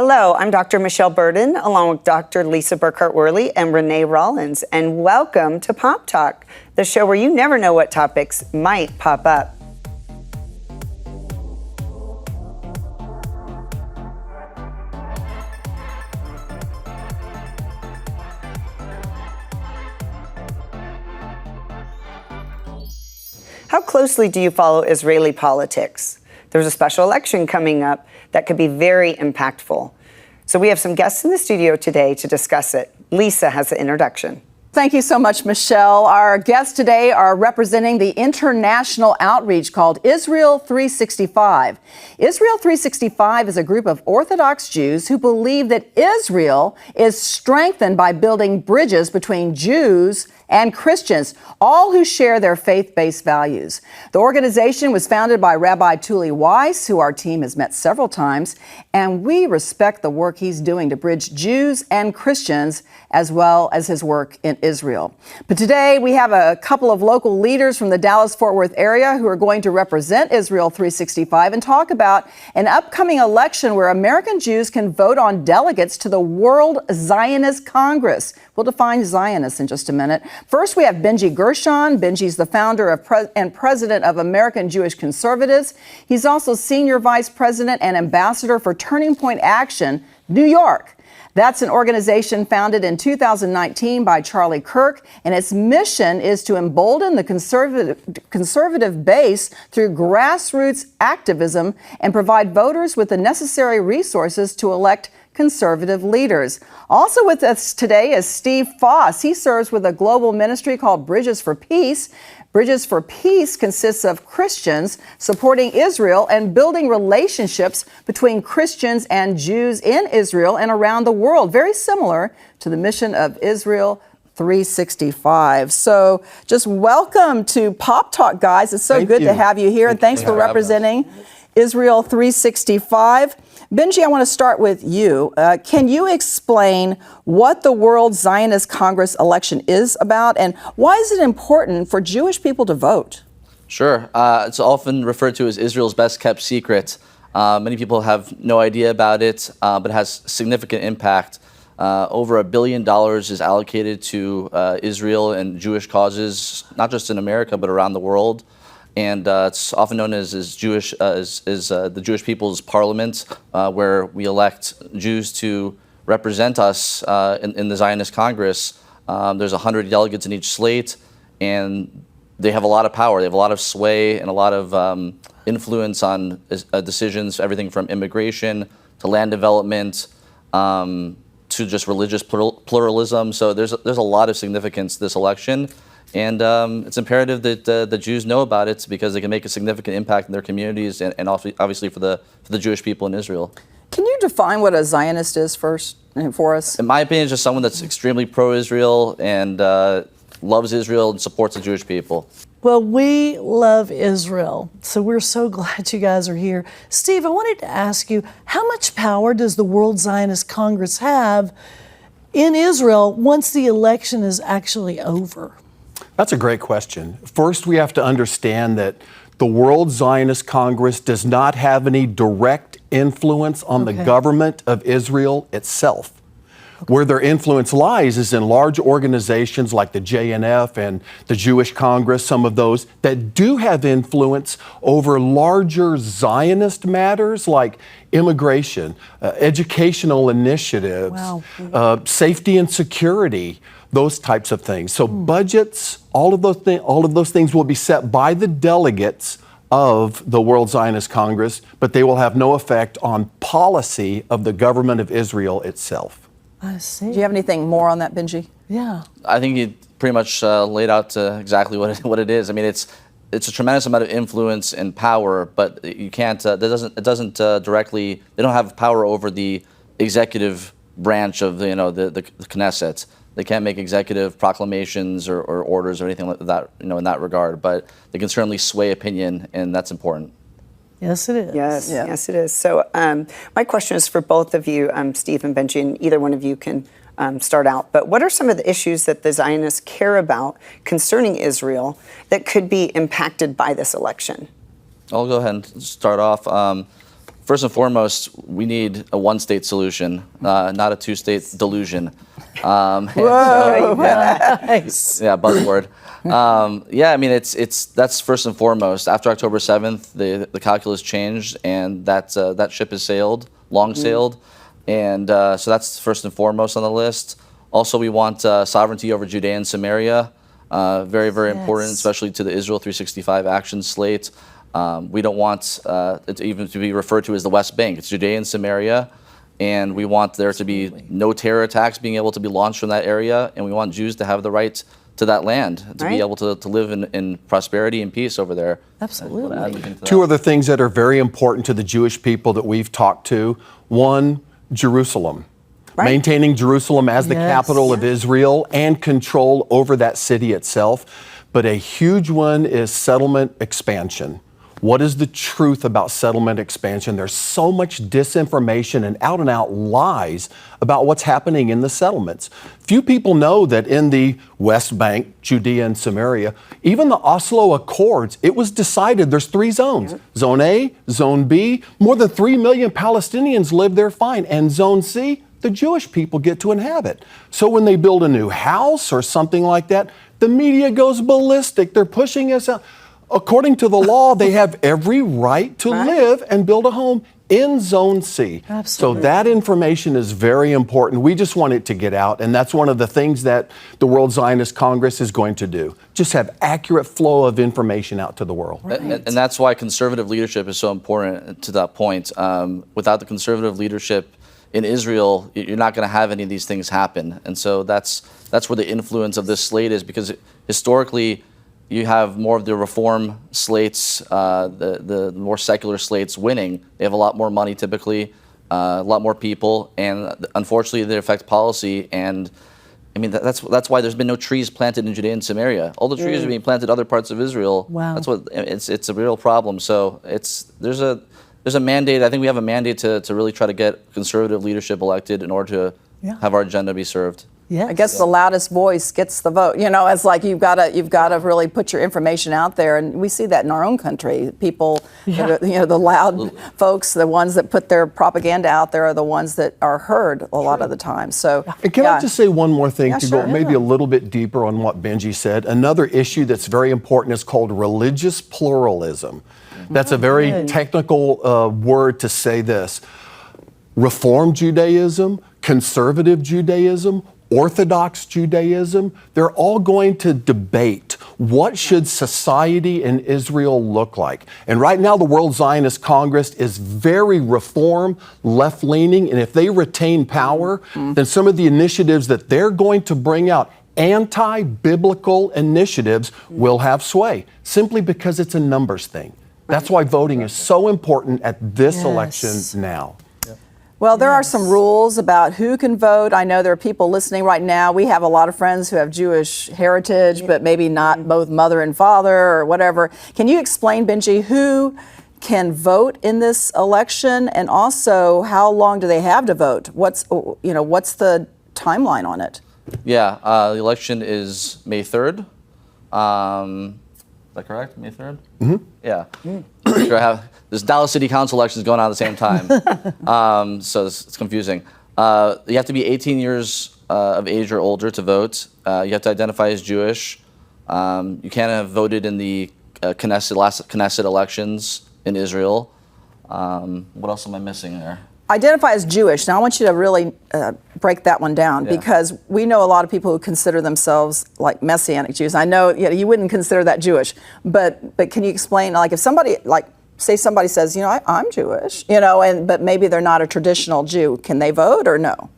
Hello, I'm Dr. Michelle Burden, along with Dr. Lisa Burkhart-Worley and Renee Rollins, and welcome to Pop Talk, the show where you never know what topics might pop up. How closely do you follow Israeli politics? There's a special election coming up that could be very impactful. So we have some guests in the studio today to discuss it. Lisa has the introduction. Thank you so much, Michelle. Our guests today are representing the international outreach called Israel 365. Israel 365 is a group of Orthodox Jews who believe that Israel is strengthened by building bridges between Jews and Christians, all who share their faith-based values. The organization was founded by Rabbi Tuli Weiss, who our team has met several times, and we respect the work he's doing to bridge Jews and Christians, as well as his work in Israel. But today we have a couple of local leaders from the Dallas-Fort Worth area who are going to represent Israel 365 and talk about an upcoming election where American Jews can vote on delegates to the World Zionist Congress. We'll define Zionists in just a minute. First, we have Benji Gershon. Benji's the founder and president of American Jewish Conservatives. He's also senior vice president and ambassador for Turning Point Action, New York. That's an organization founded in 2019 by Charlie Kirk, and its mission is to embolden the conservative base through grassroots activism and provide voters with the necessary resources to elect conservative leaders. Also with us today is Steve Foss. He serves with a global ministry called Bridges for Peace. Bridges for Peace consists of Christians supporting Israel and building relationships between Christians and Jews in Israel and around the world, very similar to the mission of Israel 365. So just welcome to Pop Talk, guys. It's so good to have you here, and thanks for representing Israel 365. Benji, I want to start with you. Can you explain what the World Zionist Congress election is about, and why is it important for Jewish people to vote? Sure. It's often referred to as Israel's best kept secret. Many people have no idea about it, but it has significant impact. Over $1 billion is allocated to Israel and Jewish causes, not just in America, but around the world. And it's often known as the Jewish People's Parliament, where we elect Jews to represent us in the Zionist Congress. There's 100 delegates in each slate, and they have a lot of power. They have a lot of sway and a lot of influence on decisions, everything from immigration to land development to just religious pluralism. So there's a lot of significance to this election. And it's imperative that the Jews know about it because they can make a significant impact in their communities and obviously for the Jewish people in Israel. Can you define what a Zionist is first for us? In my opinion, it's just someone that's extremely pro-Israel and loves Israel and supports the Jewish people. Well, we love Israel, so we're so glad you guys are here. Steve, I wanted to ask you, how much power does the World Zionist Congress have in Israel once the election is actually over? That's a great question. First, we have to understand that the World Zionist Congress does not have any direct influence on the government of Israel itself. Where their influence lies is in large organizations like the JNF and the Jewish Congress, some of those that do have influence over larger Zionist matters like immigration, educational initiatives, safety and security, those types of things. So budgets, all of those things will be set by the delegates of the World Zionist Congress, but they will have no effect on policy of the government of Israel itself. I see. Do you have anything more on that, Benji? Yeah. I think you pretty much laid out exactly what it is. I mean, it's a tremendous amount of influence and power, but you can't. It doesn't directly. They don't have power over the executive branch of the Knesset. They can't make executive proclamations or orders or anything like that, in that regard. But they can certainly sway opinion, and that's important. Yes, it is. Yes, it is. So my question is for both of you, Steve and Benji, and either one of you can start out. But what are some of the issues that the Zionists care about concerning Israel that could be impacted by this election? I'll go ahead and start off. First and foremost, we need a one-state solution, not a two-state delusion. Whoa! Nice. Yeah, buzzword. Yeah, I mean, that's first and foremost. After October 7th, the calculus changed, and that ship has sailed, long sailed, and so that's first and foremost on the list. Also, we want sovereignty over Judea and Samaria. Very, very important, especially to the Israel 365 action slate. We don't want it even to be referred to as the West Bank. It's Judea and Samaria, and we want there to be no terror attacks being able to be launched from that area, and we want Jews to have the right to that land, to be able to live in prosperity and peace over there. Absolutely. Two other things that are very important to the Jewish people that we've talked to. One, Jerusalem. Maintaining Jerusalem as the capital of Israel and control over that city itself. But a huge one is settlement expansion. What is the truth about settlement expansion? There's so much disinformation and out lies about what's happening in the settlements. Few people know that in the West Bank, Judea and Samaria, even the Oslo Accords, it was decided there's 3 zones. Zone A, Zone B, more than 3 million Palestinians live there fine. And Zone C, the Jewish people get to inhabit. So when they build a new house or something like that, the media goes ballistic. They're pushing us out. According to the law, they have every right to live and build a home in Zone C. Absolutely. So that information is very important. We just want it to get out, and that's one of the things that the World Zionist Congress is going to do. Just have accurate flow of information out to the world. And that's why conservative leadership is so important to that point. Without the conservative leadership in Israel, you're not going to have any of these things happen. And so that's where the influence of this slate is, because historically, you have more of the reform slates, the more secular slates winning. They have a lot more money typically, a lot more people, and unfortunately they affect policy. And I mean, that's why there's been no trees planted in Judea and Samaria. All the trees are being planted in other parts of Israel. Wow. That's what it's a real problem. So there's a mandate. I think we have a mandate to really try to get conservative leadership elected in order to have our agenda be served. Yes. I guess the loudest voice gets the vote. You know, it's like you've got to really put your information out there, and we see that in our own country. People, that are, the loud folks, the ones that put their propaganda out there, are the ones that are heard a lot of the time. So, and can I just say one more thing to sure. go maybe a little bit deeper on what Benji said? Another issue that's very important is called religious pluralism. That's a very technical word to say this. Reform Judaism, conservative Judaism, Orthodox Judaism, they're all going to debate what should society in Israel look like. And right now the World Zionist Congress is very reform, left-leaning, and if they retain power, then some of the initiatives that they're going to bring out, anti-biblical initiatives, will have sway, simply because it's a numbers thing. That's why voting is so important at this election now. Well, there are some rules about who can vote. I know there are people listening right now. We have a lot of friends who have Jewish heritage, but maybe not both mother and father or whatever. Can you explain, Benji, who can vote in this election, and also how long do they have to vote? What's the timeline on it? Yeah, the election is May 3rd. Is that correct? May 3rd? Mm-hmm. Yeah. There's Dallas City Council elections going on at the same time. So it's confusing. You have to be 18 years of age or older to vote. You have to identify as Jewish. You can't have voted in the last Knesset elections in Israel. What else am I missing there? Identify as Jewish. Now I want you to really break that one down, because we know a lot of people who consider themselves like Messianic Jews. I know you wouldn't consider that Jewish, but can you explain, like, if somebody, like, say somebody says, I'm Jewish, but maybe they're not a traditional Jew, can they vote or no?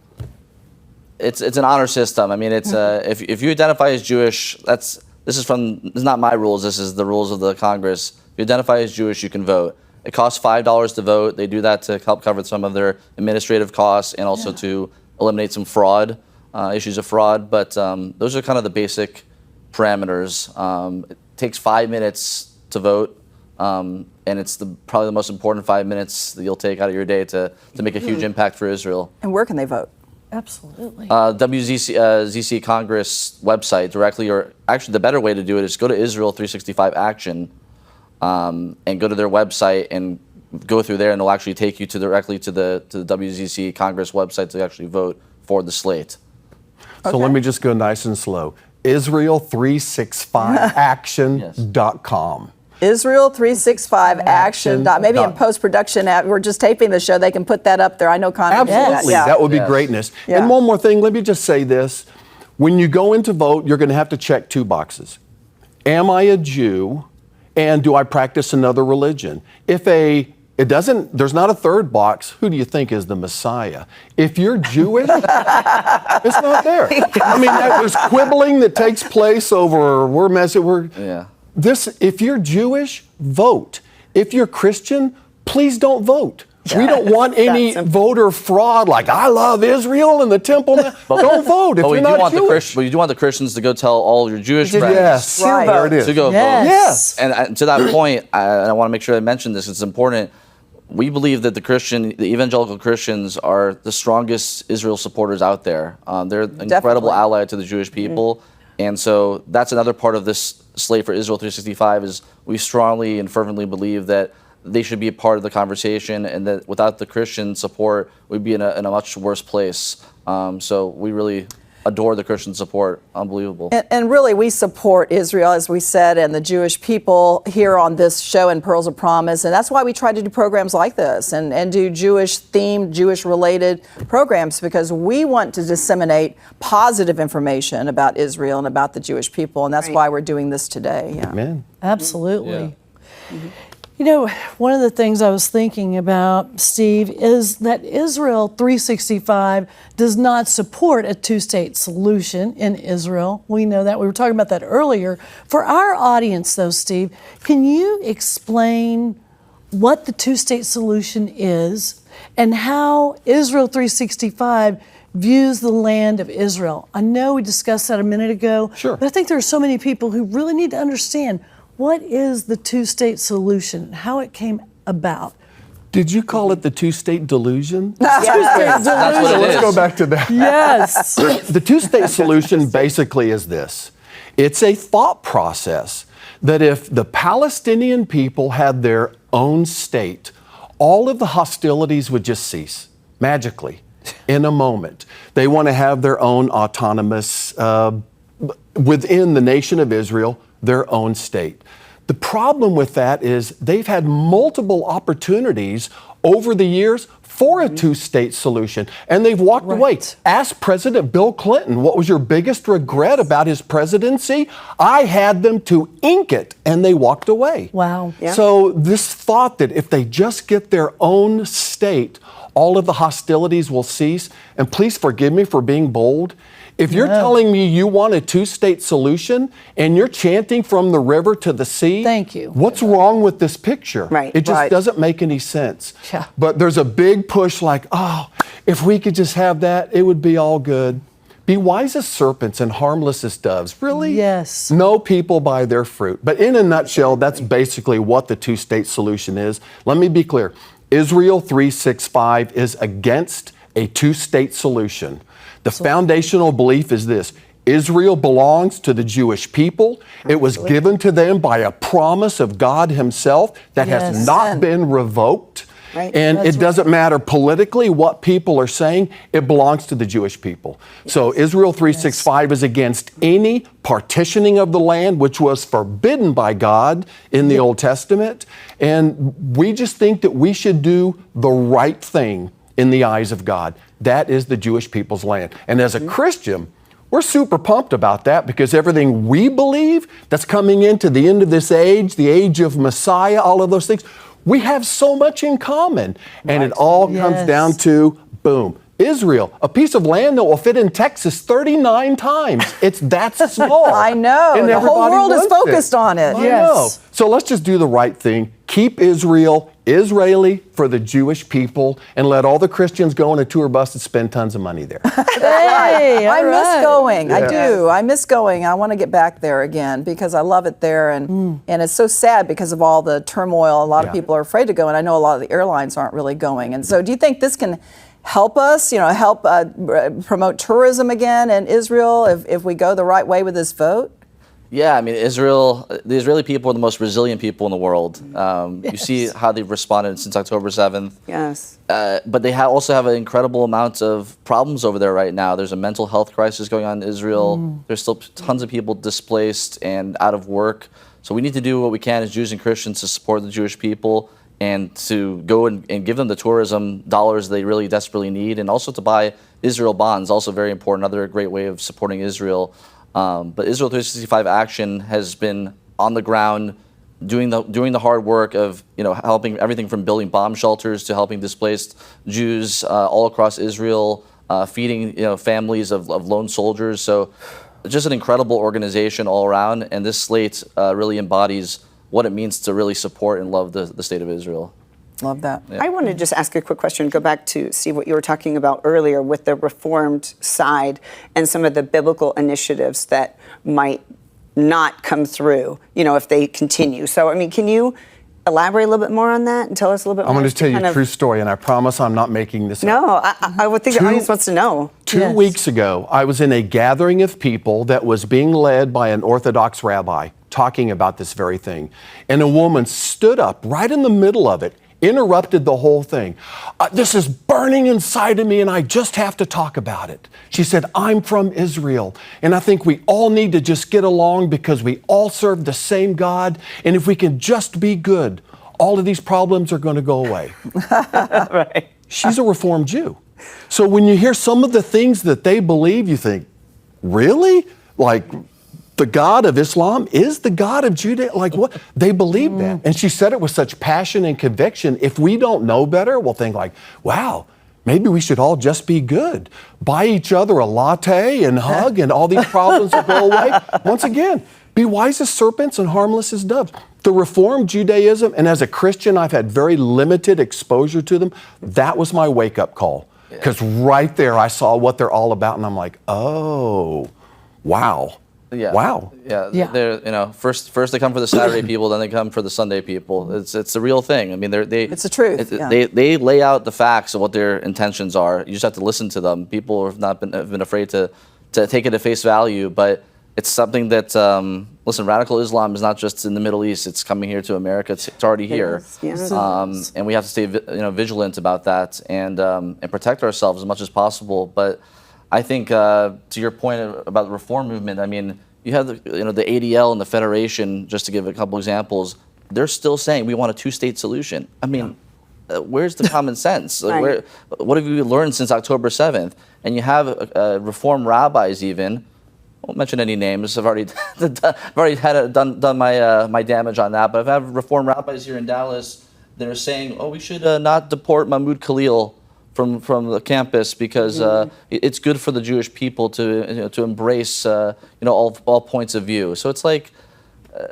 It's an honor system. I mean, it's if you identify as Jewish, this is not my rules. This is the rules of the Congress. If you identify as Jewish, you can vote. It costs $5 to vote. They do that to help cover some of their administrative costs and also to eliminate some fraud, issues of fraud. But those are kind of the basic parameters. It takes 5 minutes to vote, and it's probably the most important 5 minutes that you'll take out of your day to make a huge impact for Israel. And where can they vote? Absolutely. ZC Congress website directly, or actually the better way to do it is go to Israel 365 Action. And go to their website and go through there, and it'll actually take you directly to the WZC Congress website to actually vote for the slate. So let me just go nice and slow. Israel365action.com. Israel365action. Maybe in post-production, we're just taping the show. They can put that up there. I know Connie. Absolutely. Yeah. That would be greatness. Yeah. And one more thing, let me just say this. When you go in to vote, you're going to have to check 2 boxes. Am I a Jew? And do I practice another religion? There's not a third box. Who do you think is the Messiah? If you're Jewish, it's not there. I mean, there's quibbling that takes place over if you're Jewish, vote. If you're Christian, please don't vote. We don't want any voter fraud like, I love Israel and the temple. Don't vote if you're not Jewish. But you do want the Christians to go tell all your Jewish friends. Yes, Right. there it is. To go vote. Yes. And to that point, I want to make sure I mention this. It's important. We believe that the evangelical Christians are the strongest Israel supporters out there. They're an incredible ally to the Jewish people. And so that's another part of this slate for Israel 365 is we strongly and fervently believe that they should be a part of the conversation, and that without the Christian support, we'd be in a much worse place. So we really adore the Christian support. Unbelievable. And really, we support Israel, as we said, and the Jewish people here on this show in Pearls of Promise. And that's why we try to do programs like this and do Jewish-themed, Jewish-related programs, because we want to disseminate positive information about Israel and about the Jewish people. And that's why we're doing this today. Yeah. Amen. Absolutely. You know, one of the things I was thinking about, Steve, is that Israel 365 does not support a two-state solution in Israel. We know that. We were talking about that earlier. For our audience, though, Steve, can you explain what the two-state solution is and how Israel 365 views the land of Israel? I know we discussed that a minute ago, but I think there are so many people who really need to understand what is the two-state solution, how it came about. Did you call it the two-state delusion? That's what it Let's is. go back to that. Yes. The two-state solution basically is this. It's a thought process that if the Palestinian people had their own state, all of the hostilities would just cease magically in a moment. They want to have their own autonomous, within the nation of Israel, their own state. The problem with that is they've had multiple opportunities over the years for a two-state solution, and they've walked away. Ask President Bill Clinton, what was your biggest regret about his presidency? I had them to ink it, and they walked away. Wow. Yeah. So this thought that if they just get their own state, all of the hostilities will cease, and please forgive me for being bold, if you're telling me you want a two-state solution and you're chanting from the river to the sea, thank you. What's wrong with this picture? Right. It just doesn't make any sense. Yeah. But there's a big push like, oh, if we could just have that, it would be all good. Be wise as serpents and harmless as doves. Really? Yes. Know people by their fruit. But in a nutshell, that's basically what the two-state solution is. Let me be clear. Israel 365 is against a two-state solution. The foundational belief is this: Israel belongs to the Jewish people. It was given to them by a promise of God Himself that has not been revoked. And it doesn't matter politically what people are saying, it belongs to the Jewish people. So Israel 365 is against any partitioning of the land, which was forbidden by God in the Old Testament. And we just think that we should do the right thing in the eyes of God. That is the Jewish people's land. And as a Christian, we're super pumped about that because everything we believe that's coming into the end of this age, the age of Messiah, all of those things, we have so much in common. And it all comes down to, boom, Israel, a piece of land that will fit in Texas 39 times. It's that small. I know. And the whole world is focused on it. I know. So let's just do the right thing. Keep Israel Israeli for the Jewish people, and let all the Christians go on a tour bus and spend tons of money there. Hey, I miss going. Yeah. I do. I miss going. I want to get back there again because I love it there. And it's so sad because of all the turmoil. A lot of people are afraid to go, and I know a lot of the airlines aren't really going. And so do you think this can help us, help promote tourism again in Israel if we go the right way with this vote? Yeah, I mean, the Israeli people are the most resilient people in the world. You see how they've responded since October 7th. Yes. But they also have an incredible amount of problems over there right now. There's a mental health crisis going on in Israel. There's still tons of people displaced and out of work. So we need to do what we can as Jews and Christians to support the Jewish people and to go and give them the tourism dollars they really desperately need, and also to buy Israel bonds, also very important, another great way of supporting Israel. But Israel 365 Action has been on the ground doing the hard work of helping everything from building bomb shelters to helping displaced Jews all across Israel, feeding families of lone soldiers. So just an incredible organization all around, and this slate really embodies what it means to really support and love the state of Israel. Love that. I want to just ask a quick question, go back to, Steve, what you were talking about earlier with the Reformed side and some of the biblical initiatives that might not come through, if they continue. So, I mean, can you elaborate a little bit more on that and tell us a little bit more? I'm going to tell you a true story, and I promise I'm not making this up. No, I would think the audience wants to know. 2 weeks ago, I was in a gathering of people that was being led by an Orthodox rabbi talking about this very thing. And a woman stood up right in the middle of it, interrupted the whole thing. This is burning inside of me, and I just have to talk about it. She said, I'm from Israel, and I think we all need to just get along because we all serve the same God, and if we can just be good, all of these problems are going to go away. Right. She's a Reformed Jew. So when you hear some of the things that they believe, you think, really? Like, the God of Islam is the God of Judaism? Like, what? They believe that. And she said it with such passion and conviction. If we don't know better, we'll think like, wow, maybe we should all just be good. Buy each other a latte and hug, and all these problems will go away. Once again, be wise as serpents and harmless as doves. The Reformed Judaism, and as a Christian, I've had very limited exposure to them. That was my wake-up call. Because right there, I saw what they're all about, and I'm like, oh, wow. Yeah. Wow. Yeah. They're first they come for the Saturday people, then they come for the Sunday people. It's the real thing. I mean, It's the truth. They lay out the facts of what their intentions are. You just have to listen to them. People have been afraid to take it at face value, but it's something that listen. Radical Islam is not just in the Middle East. It's coming here to America. It's already here. Yes. And we have to stay vigilant about that and protect ourselves as much as possible. But I think to your point about the reform movement, I mean, you have the ADL and the Federation, just to give a couple examples. They're still saying we want a two-state solution. I mean, where's the common sense? Right. What have we learned since October 7th? And you have reform rabbis even. I won't mention any names. I've already done my damage on that. But I've had reform rabbis here in Dallas that are saying, "Oh, we should not deport Mahmoud Khalil from the campus because it's good for the Jewish people to embrace all points of view." So it's like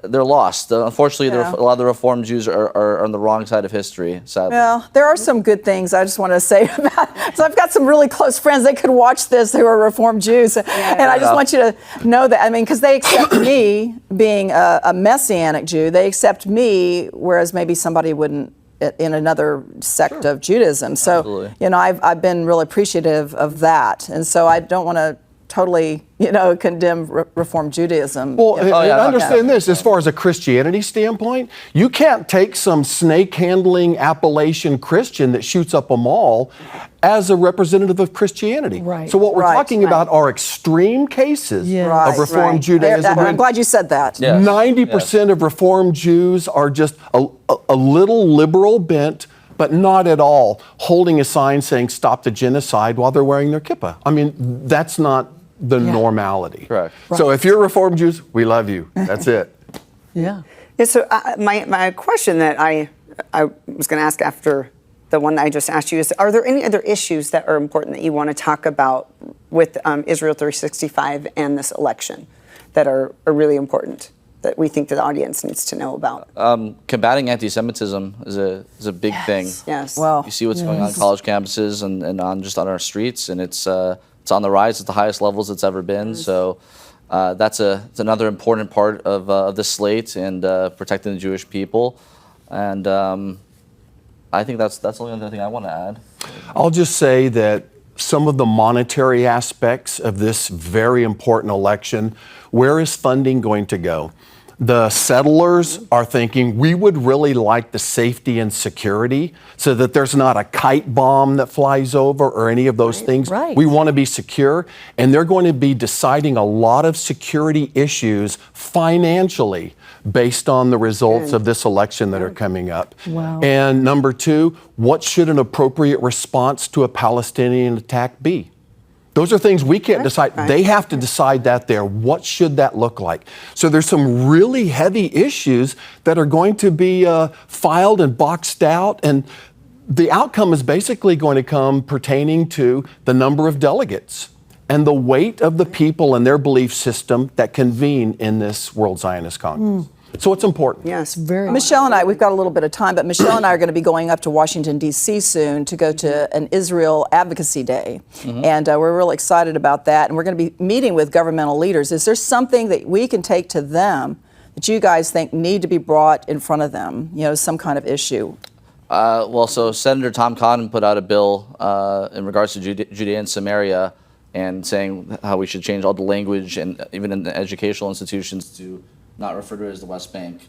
they're lost. Unfortunately, a lot of the Reform Jews are on the wrong side of history, sadly. Well, there are some good things I just want to say about. So I've got some really close friends. They could watch this who are Reformed Jews, and I just want you to know that. I mean, because they accept me being a Messianic Jew, they accept me, whereas maybe somebody wouldn't in another sect of Judaism. So, Absolutely. I've been really appreciative of that, and so I don't want to totally, condemn Reform Judaism. Well, understand this, as far as a Christianity standpoint, you can't take some snake-handling Appalachian Christian that shoots up a mall as a representative of Christianity. Right. So what we're talking about are extreme cases of Reform Judaism. I'm glad you said that. Yes. 90% of Reform Jews are just a little liberal bent, but not at all holding a sign saying stop the genocide while they're wearing their kippah. I mean, that's not the normality. Correct. So if you're Reformed Jews, we love you. That's it. Yeah. Yeah, so my question that I was going to ask after the one that I just asked you is, are there any other issues that are important that you want to talk about with Israel 365 and this election that are really important that we think that the audience needs to know about? Combating anti-Semitism is a big thing. Yes. Well, You see what's going on college campuses and on our streets, and it's on the rise at the highest levels it's ever been. So it's another important part of the slate and protecting the Jewish people. And I think that's the only other thing I want to add. I'll just say that some of the monetary aspects of this very important election. Where is funding going to go? The settlers are thinking we would really like the safety and security so that there's not a kite bomb that flies over or any of those things. Right. We want to be secure, and they're going to be deciding a lot of security issues financially based on the results of this election that are coming up. Wow. And number two, what should an appropriate response to a Palestinian attack be? Those are things we can't decide. They have to decide that there. What should that look like? So there's some really heavy issues that are going to be filed and boxed out, and the outcome is basically going to come pertaining to the number of delegates and the weight of the people and their belief system that convene in this World Zionist Congress. So it's important. Yes, Very. Michelle and I, we've got a little bit of time, but Michelle and I are going to be going up to Washington, D.C. soon to go to an Israel Advocacy Day. And we're really excited about that. And we're going to be meeting with governmental leaders. Is there something that we can take to them that you guys think need to be brought in front of them, you know, some kind of issue? Well, so Senator Tom Cotton put out a bill in regards to Judea and Samaria, and saying how we should change all the language and even in the educational institutions to not refer to it as the West Bank.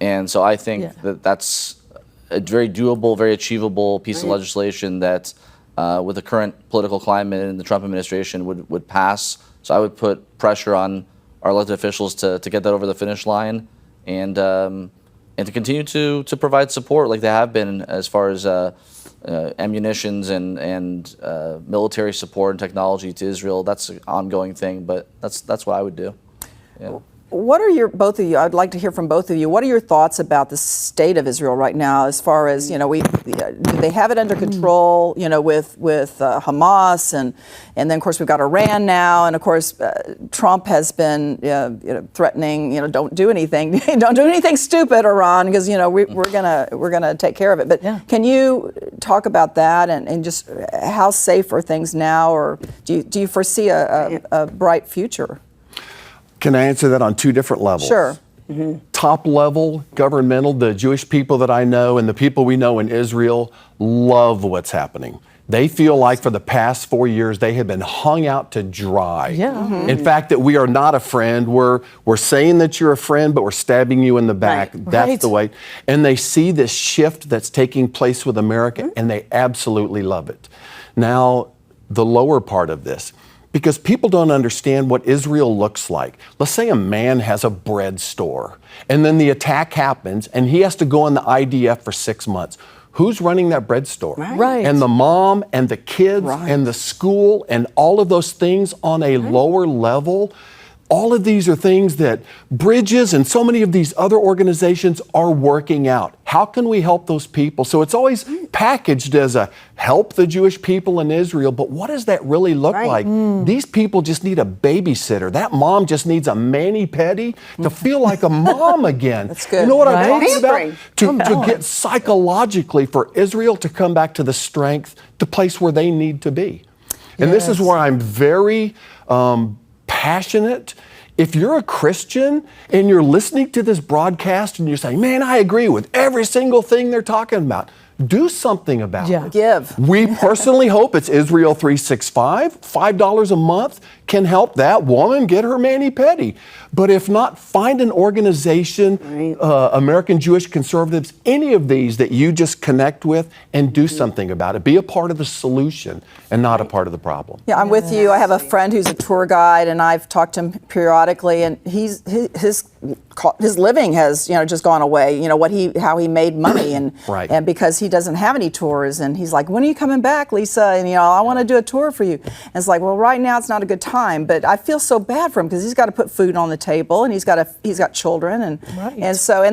And so I think that that's a very doable, very achievable piece of legislation that with the current political climate in the Trump administration would pass. So I would put pressure on our elected officials to get that over the finish line, and to continue to provide support like they have been as far as ammunitions and military support and technology to Israel. That's an ongoing thing, but that's what I would do. Yeah. What are both of you, I'd like to hear from both of you, what are your thoughts about the state of Israel right now as far as, you know, do they have it under control, you know, with Hamas and then of course we've got Iran now, and of course Trump has been threatening, you know, don't do anything stupid, Iran, because, you know, we're gonna take care of it. But can you talk about that and just how safe are things now, or do you foresee a bright future? Can I answer that on two different levels? Sure. Top level, governmental, the Jewish people that I know and the people we know in Israel love what's happening. They feel like for the past 4 years they have been hung out to dry. Yeah. In fact, that we are not a friend. We're saying that you're a friend, but we're stabbing you in the back. That's the way. And they see this shift that's taking place with America, and they absolutely love it. Now, the lower part of this, because people don't understand what Israel looks like. Let's say a man has a bread store, and then the attack happens, and he has to go in the IDF for 6 months. Who's running that bread store? Right. And the mom and the kids and the school and all of those things on a lower level. All of these are things that Bridges and so many of these other organizations are working out. How can we help those people? So it's always packaged as a help the Jewish people in Israel, but what does that really look like? These people just need a babysitter. That mom just needs a mani-pedi to feel like a mom again. That's good. You know what I'm talking Pampering. about? To get psychologically for Israel to come back to the strength, the place where they need to be. And this is where I'm very passionate. If you're a Christian and you're listening to this broadcast and you're saying, man, I agree with every single thing they're talking about, do something about it. Give. We personally hope it's Israel 365. $5 a month can help that woman get her mani-pedi. But if not, find an organization, American Jewish Conservatives, any of these that you just connect with, and do something about it. Be a part of the solution and not a part of the problem. Yeah, I'm with you. I have a friend who's a tour guide, and I've talked to him periodically, and his living has, you know, just gone away. You know, how he made money, and and because he doesn't have any tours, and he's like, when are you coming back, Lisa? And, you know, I want to do a tour for you. And it's like, well, right now it's not a good time, but I feel so bad for him because he's got to put food on the table, and he's got children, and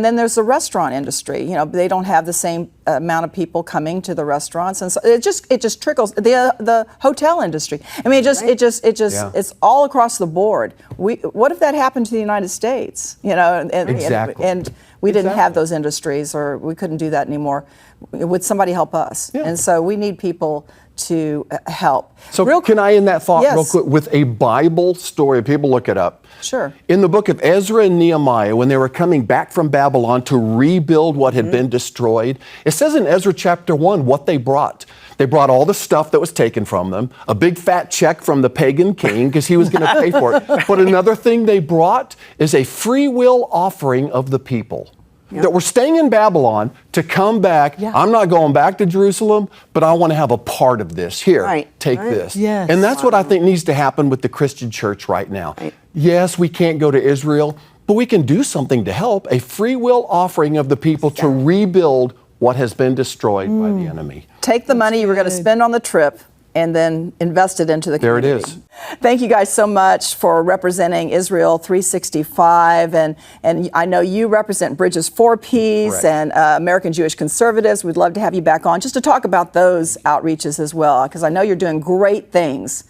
then there's the restaurant industry. You know, they don't have the same amount of people coming to the restaurants, and so it just trickles. The hotel industry. I mean, it's all across the board. What if that happened to the United States? You know, and we didn't have those industries, or we couldn't do that anymore. Would somebody help us? And so we need people to help. So can I end that thought real Yes. quick with a Bible story? People look it up. Sure. In the book of Ezra and Nehemiah, when they were coming back from Babylon to rebuild what had been destroyed, it says in Ezra chapter 1 what they brought. They brought all the stuff that was taken from them, a big fat check from the pagan king because he was going to pay for it. But another thing they brought is a free will offering of the people. That were staying in Babylon to come back. I'm not going back to Jerusalem, but I want to have a part of this. Here, take this. Yes. And that's what I think needs to happen with the Christian church right now. Yes, we can't go to Israel, but we can do something to help. A free will offering of the people to rebuild what has been destroyed by the enemy. Take the money you were going to spend on the trip and then invest it into the community. There it is. Thank you guys so much for representing Israel 365, and I know you represent Bridges for Peace and American Jewish Conservatives. We'd love to have you back on just to talk about those outreaches as well, because I know you're doing great things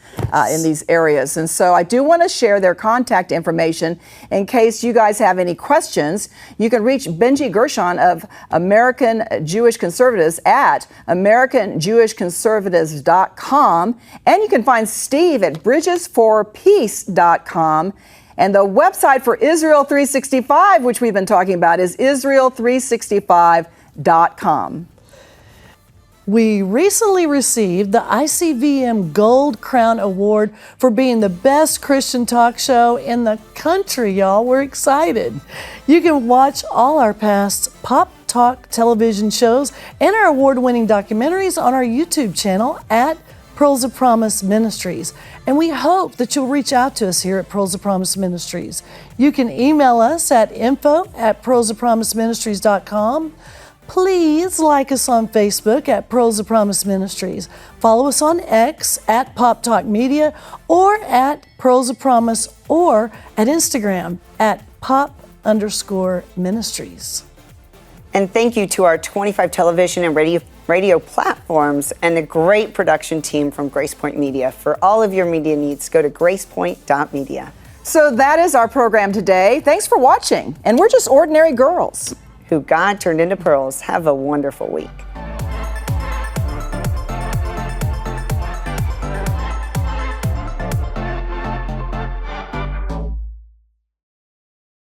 in these areas. And so I do want to share their contact information in case you guys have any questions. You can reach Benji Gershon of American Jewish Conservatives at AmericanJewishConservatives.com, and you can find Steve at bridgesforpeace.com. And the website for Israel 365, which we've been talking about, is Israel365.com. We recently received the ICVM Gold Crown Award for being the best Christian talk show in the country, y'all. We're excited. You can watch all our past Pop Talk television shows and our award-winning documentaries on our YouTube channel at Pearls of Promise Ministries. And we hope that you'll reach out to us here at Pearls of Promise Ministries. You can email us at info@pearlsofpromiseministries.com. Please like us on Facebook at Pearls of Promise Ministries. Follow us on X at Pop Talk Media or at Pearls of Promise, or at Instagram at Pop_Ministries. And thank you to our 25 television and radio platforms and the great production team from GracePoint Media. For all of your media needs, go to gracepoint.media. So that is our program today. Thanks for watching. And we're just ordinary girls Who God turned into pearls. Have a wonderful week.